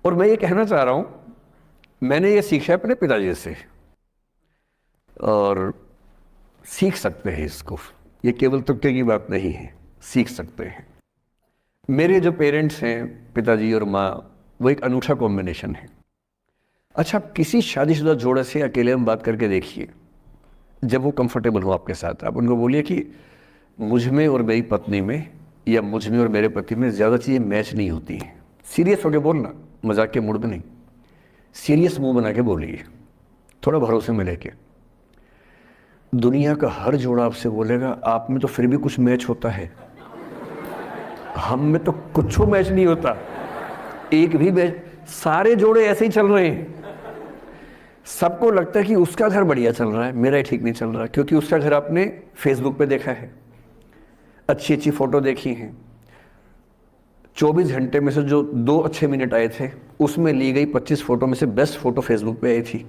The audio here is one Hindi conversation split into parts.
और मैं ये कहना चाह रहा हूँ, मैंने ये सीखा है अपने पिताजी से, और सीख सकते हैं इसको, ये केवल तुक्के की बात नहीं है, सीख सकते हैं। मेरे जो पेरेंट्स हैं, पिताजी और माँ, वो एक अनूठा कॉम्बिनेशन है। अच्छा, आप किसी शादीशुदा जोड़े से अकेले में बात करके देखिए, जब वो कंफर्टेबल हो आपके साथ, आप उनको बोलिए कि मुझ में और मेरी पत्नी में, या मुझ में और मेरे पति में ज़्यादा चीज़ें मैच नहीं होती हैं। सीरियस होकर बोलना, मजाक के मूड में नहीं, सीरियस मुंह बना के बोलिए, थोड़ा भरोसे में लेके। दुनिया का हर जोड़ा आपसे बोलेगा आप में तो फिर भी कुछ मैच होता है, हम में तो कुछ मैच नहीं होता, एक भी मैच। सारे जोड़े ऐसे ही चल रहे हैं। सबको लगता है कि उसका घर बढ़िया चल रहा है, मेरा ही ठीक नहीं चल रहा, क्योंकि उसका घर आपने फेसबुक पे देखा है, अच्छी अच्छी फोटो देखी हैं। 24 घंटे में से जो 2 अच्छे मिनट आए थे, उसमें ली गई 25 फोटो में से बेस्ट फोटो फेसबुक पे आई थी।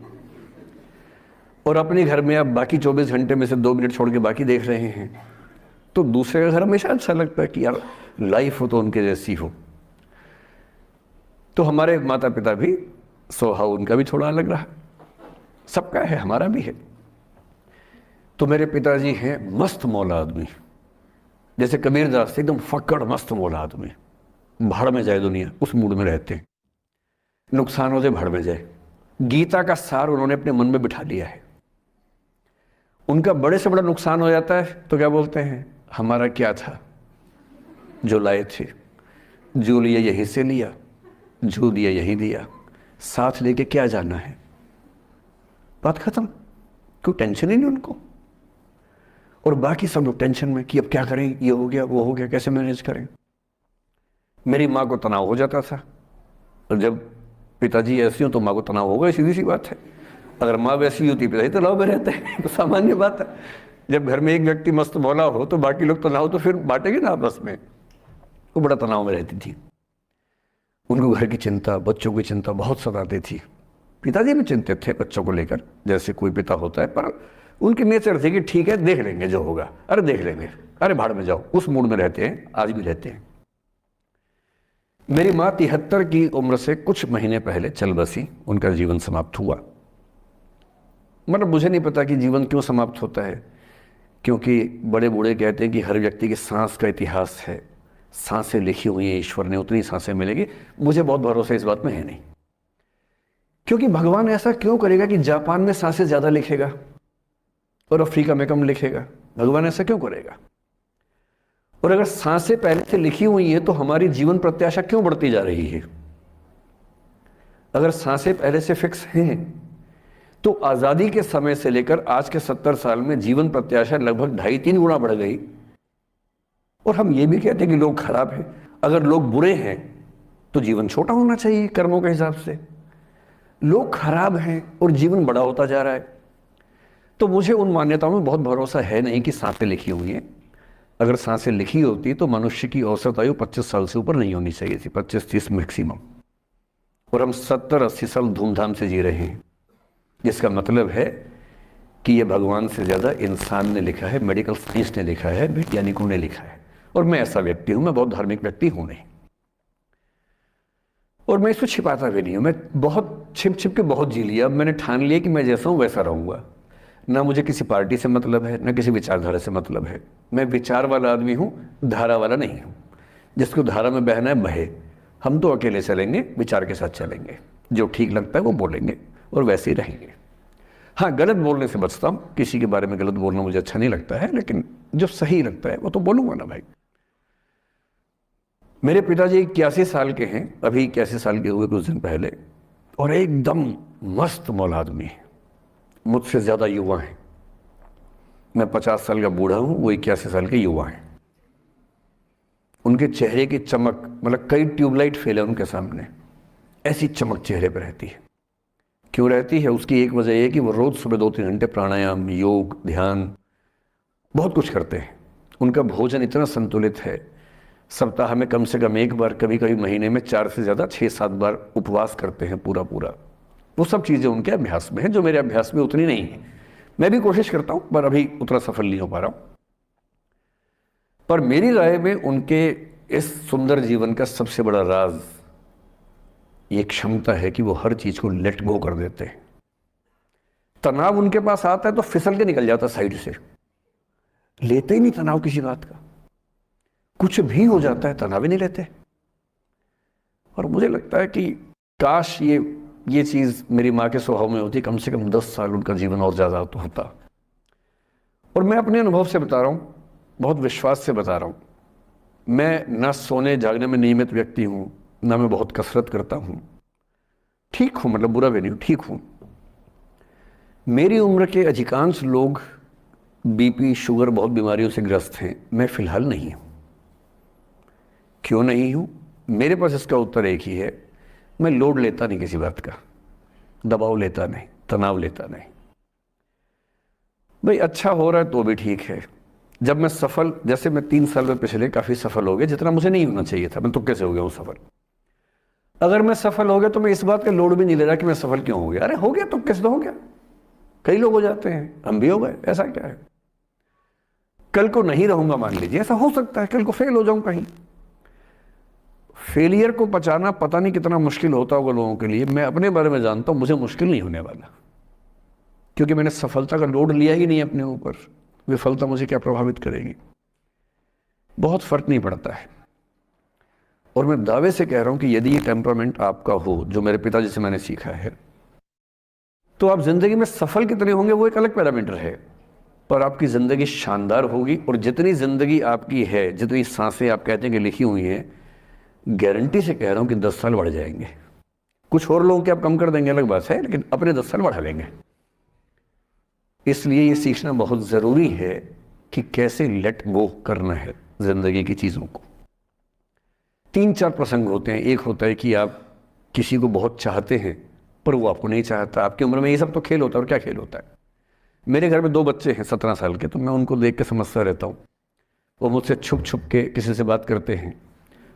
और अपने घर में आप बाकी 24 घंटे में से 2 मिनट छोड़ के बाकी देख रहे हैं। तो दूसरे का घर हमेशा अच्छा लगता है कि यार लाइफ हो तो उनके जैसी हो। तो हमारे माता पिता भी, स्वभाव उनका भी थोड़ा अलग रहा, सबका है, हमारा भी है। तो मेरे पिताजी हैं मस्त मौला आदमी, जैसे कबीर दास एकदम फक्कड़ मस्त मौला आदमी, भाड़ में जाए दुनिया उस मूड में रहते हैं, नुकसान हो जाए भाड़ में जाए। गीता का सार उन्होंने अपने मन में बिठा लिया है। उनका बड़े से बड़ा नुकसान हो जाता है तो क्या बोलते हैं, हमारा क्या था जो लाए थे, जो लिया यहीं से लिया, जो दिया यहीं दिया, साथ लेके क्या जाना है, बात खत्म। कोई टेंशन ही नहीं उनको। और बाकी सब लोग टेंशन में कि अब क्या करें, ये हो गया वो हो गया, कैसे मैनेज करें। मेरी माँ को तनाव हो जाता था, और जब पिताजी ऐसी हो तो माँ को तनाव होगा, सीधी सी बात है। अगर माँ वैसी होती पिताजी तनाव में रहते हैं, तो सामान्य बात है। जब घर में एक व्यक्ति मस्त मौला हो तो बाकी लोग तनाव तो फिर बांटेंगे ना आपस में। वो बड़ा तनाव में रहती थी, उनको घर की चिंता, बच्चों की चिंता बहुत सताती थी। पिताजी भी चिंतित थे बच्चों को लेकर, जैसे कोई पिता होता है, पर उनकी नेचर थी कि ठीक है देख लेंगे जो होगा, अरे देख लेंगे, अरे भाड़ में जाओ, उस मूड में रहते हैं, आज भी रहते हैं। मेरी माँ 73 की उम्र से कुछ महीने पहले चल बसी, उनका जीवन समाप्त हुआ। मतलब मुझे नहीं पता कि जीवन क्यों समाप्त होता है, क्योंकि बड़े बूढ़े कहते हैं कि हर व्यक्ति की सांस का इतिहास है, सांसें लिखी हुई हैं ईश्वर ने, उतनी सांसें मिलेगी। मुझे बहुत भरोसा इस बात में है नहीं, क्योंकि भगवान ऐसा क्यों करेगा कि जापान में सांसें ज्यादा लिखेगा और अफ्रीका में कम लिखेगा? भगवान ऐसा क्यों करेगा? और अगर सांसें पहले से लिखी हुई है तो हमारी जीवन प्रत्याशा क्यों बढ़ती जा रही है? अगर सांसें पहले से फिक्स हैं तो आजादी के समय से लेकर आज के 70 साल में जीवन प्रत्याशा लगभग 2.5-3 गुना बढ़ गई। और हम ये भी कहते हैं कि लोग खराब हैं। अगर लोग बुरे हैं तो जीवन छोटा होना चाहिए कर्मों के हिसाब से। लोग खराब हैं और जीवन बड़ा होता जा रहा है। तो मुझे उन मान्यताओं में बहुत भरोसा है नहीं कि सांसें लिखी हुई हैं। अगर सांसें लिखी होती तो मनुष्य की औसत आयु 25 साल से ऊपर नहीं होनी चाहिए थी, 25-30 मैक्सिमम। और हम 70-80 साल धूमधाम से जी रहे हैं, जिसका मतलब है कि ये भगवान से ज़्यादा इंसान ने लिखा है, मेडिकल साइंस ने लिखा है, वैज्ञानिकों ने लिखा है। और मैं ऐसा व्यक्ति हूँ, मैं बहुत धार्मिक व्यक्ति हूँ नहीं, और मैं इसको छिपाता भी नहीं हूँ। मैं बहुत छिप छिप के बहुत जी लिया। अब मैंने ठान लिया कि मैं जैसा हूँ वैसा रहूँगा। ना मुझे किसी पार्टी से मतलब है, ना किसी विचारधारा से मतलब है। मैं विचार वाला आदमी हूँ, धारा वाला नहीं हूँ। जिसको धारा में बहना है बहे, हम तो अकेले चलेंगे, विचार के साथ चलेंगे। जो ठीक लगता है वो बोलेंगे और वैसे ही रहेंगे। हाँ, गलत बोलने से बचता हूँ, किसी के बारे में गलत बोलना मुझे अच्छा नहीं लगता है, लेकिन जो सही लगता है वो तो बोलूँगा ना भाई। मेरे पिताजी 81 साल के हैं, अभी 81 साल के हुए कुछ दिन पहले, और एकदम मस्त मौला आदमी है, मुझसे ज़्यादा युवा हैं। मैं 50 साल का बूढ़ा हूँ, वो 81 साल के युवा हैं। उनके चेहरे की चमक, मतलब कई ट्यूबलाइट फेल है उनके सामने, ऐसी चमक चेहरे पर रहती है। क्यों रहती है? उसकी एक वजह यह कि वो रोज़ सुबह 2-3 घंटे प्राणायाम, योग, ध्यान, बहुत कुछ करते हैं। उनका भोजन इतना संतुलित है, सप्ताह में कम से कम 1 बार, कभी कभी महीने में 4 से ज़्यादा 6-7 बार उपवास करते हैं पूरा पूरा। वो सब चीज़ें उनके अभ्यास में हैं, जो मेरे अभ्यास में उतनी नहीं है। मैं भी कोशिश करता हूँ, पर अभी उतना सफल नहीं हो पा रहा हूँ। पर मेरी राय में उनके इस सुंदर जीवन का सबसे बड़ा राज ये क्षमता है कि वो हर चीज को लेट गो कर देते हैं। तनाव उनके पास आता है तो फिसल के निकल जाता साइड से, लेते ही नहीं तनाव किसी बात का। कुछ भी हो जाता है तनाव ही नहीं लेते। और मुझे लगता है कि काश ये चीज मेरी माँ के स्वभाव में होती, कम से कम 10 साल उनका जीवन और ज्यादा तो होता। और मैं अपने अनुभव से बता रहा हूं, बहुत विश्वास से बता रहा हूं। मैं ना सोने जागने में नियमित व्यक्ति हूं, ना मैं बहुत कसरत करता हूं। ठीक हूं, मतलब बुरा भी नहीं हूं, ठीक हूं। मेरी उम्र के अधिकांश लोग बीपी शुगर बहुत बीमारियों से ग्रस्त हैं, मैं फिलहाल नहीं हूं। क्यों नहीं हूं? मेरे पास इसका उत्तर एक ही है, मैं लोड लेता नहीं किसी बात का, दबाव लेता नहीं, तनाव लेता नहीं। भाई अच्छा हो रहा है तो भी ठीक है। जब मैं सफल, जैसे मैं 3 साल में पिछले काफी सफल हो गया, जितना मुझे नहीं होना चाहिए था, मैं तुक्के से हो गया हूं सफल। अगर मैं सफल हो गया तो मैं इस बात का लोड भी नहीं ले रहा कि मैं सफल क्यों हो गया। अरे हो गया, तुक्के से तो हो गया। कई लोग हो जाते हैं, हम भी हो गए, ऐसा क्या है। कल को नहीं रहूंगा, मान लीजिए, ऐसा हो सकता है, कल को फेल हो जाऊं कहीं। फेलियर को पचाना पता नहीं कितना मुश्किल होता होगा लोगों के लिए। मैं अपने बारे में जानता हूं, मुझे मुश्किल नहीं होने वाला, क्योंकि मैंने सफलता का लोड लिया ही नहीं अपने ऊपर। विफलता मुझे क्या प्रभावित करेगी, बहुत फर्क नहीं पड़ता है। और मैं दावे से कह रहा हूं कि यदि ये टेम्परामेंट आपका हो, जो मेरे पिताजी से मैंने सीखा है, तो आप जिंदगी में सफल कितने होंगे वो एक अलग पैरामीटर है, पर आपकी जिंदगी शानदार होगी। और जितनी जिंदगी आपकी है, जितनी सांसें आप कहते हैं कि लिखी हुई हैं, गारंटी से कह रहा हूं कि 10 साल बढ़ जाएंगे। कुछ और लोगों के आप कम कर देंगे अलग बात है, लेकिन अपने 10 साल बढ़ा लेंगे। इसलिए ये सीखना बहुत जरूरी है कि कैसे लेट गो करना है जिंदगी की चीजों को। 3-4 प्रसंग होते हैं। एक होता है कि आप किसी को बहुत चाहते हैं पर वो आपको नहीं चाहता। आपकी उम्र में ये सब तो खेल होता है, और क्या खेल होता है। मेरे घर में 2 बच्चे हैं 17 साल के, तो मैं उनको देख के समझता रहता हूँ। वो मुझसे छुप छुप के किसी से बात करते हैं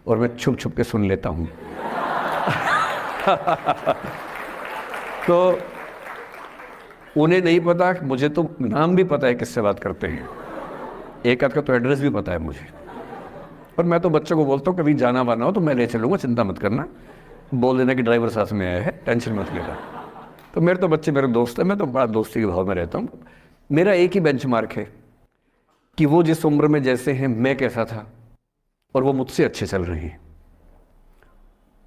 और मैं छुप छुप के सुन लेता हूँ। तो उन्हें नहीं पता, मुझे तो नाम भी पता है किससे बात करते हैं, एक आध का तो एड्रेस भी पता है मुझे। और मैं तो बच्चों को बोलता हूँ कभी जाना वाना हो तो मैं ले चलूँगा, चिंता मत करना, बोल देना कि ड्राइवर साथ में आया है, टेंशन मत लेना। तो मेरे तो बच्चे मेरे दोस्त हैं, मैं तो बड़ा दोस्ती के भाव में रहता हूँ। मेरा एक ही बेंचमार्क है कि वो जिस उम्र में जैसे हैं मैं कैसा था, और वो मुझसे अच्छे चल रहे हैं।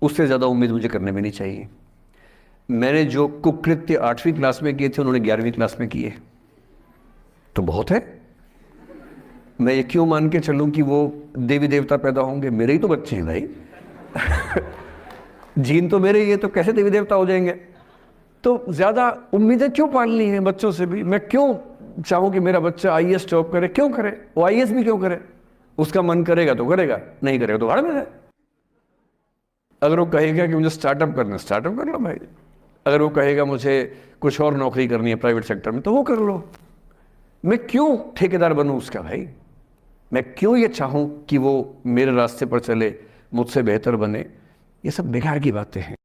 उससे ज़्यादा उम्मीद मुझे करने में नहीं चाहिए। मैंने जो कुकृत्य 8वीं क्लास में किए थे उन्होंने 11वीं क्लास में किए, तो बहुत है। मैं ये क्यों मान के चलूं कि वो देवी देवता पैदा होंगे? मेरे ही तो बच्चे हैं भाई। जीन तो मेरे ही है, तो कैसे देवी देवता हो जाएंगे? तो ज़्यादा उम्मीदें क्यों पालनी है बच्चों से भी? मैं क्यों चाहूं कि मेरा बच्चा IAS टॉप करे? क्यों करे वो? IAS भी क्यों करे? उसका मन करेगा तो करेगा, नहीं करेगा तो भाड़ में है। अगर वो कहेगा कि मुझे स्टार्टअप करना है, स्टार्टअप कर लो भाई। अगर वो कहेगा मुझे कुछ और नौकरी करनी है प्राइवेट सेक्टर में, तो वो कर लो। मैं क्यों ठेकेदार बनूं उसका भाई? मैं क्यों ये चाहूं कि वो मेरे रास्ते पर चले, मुझसे बेहतर बने? ये सब बेकार की बातें हैं।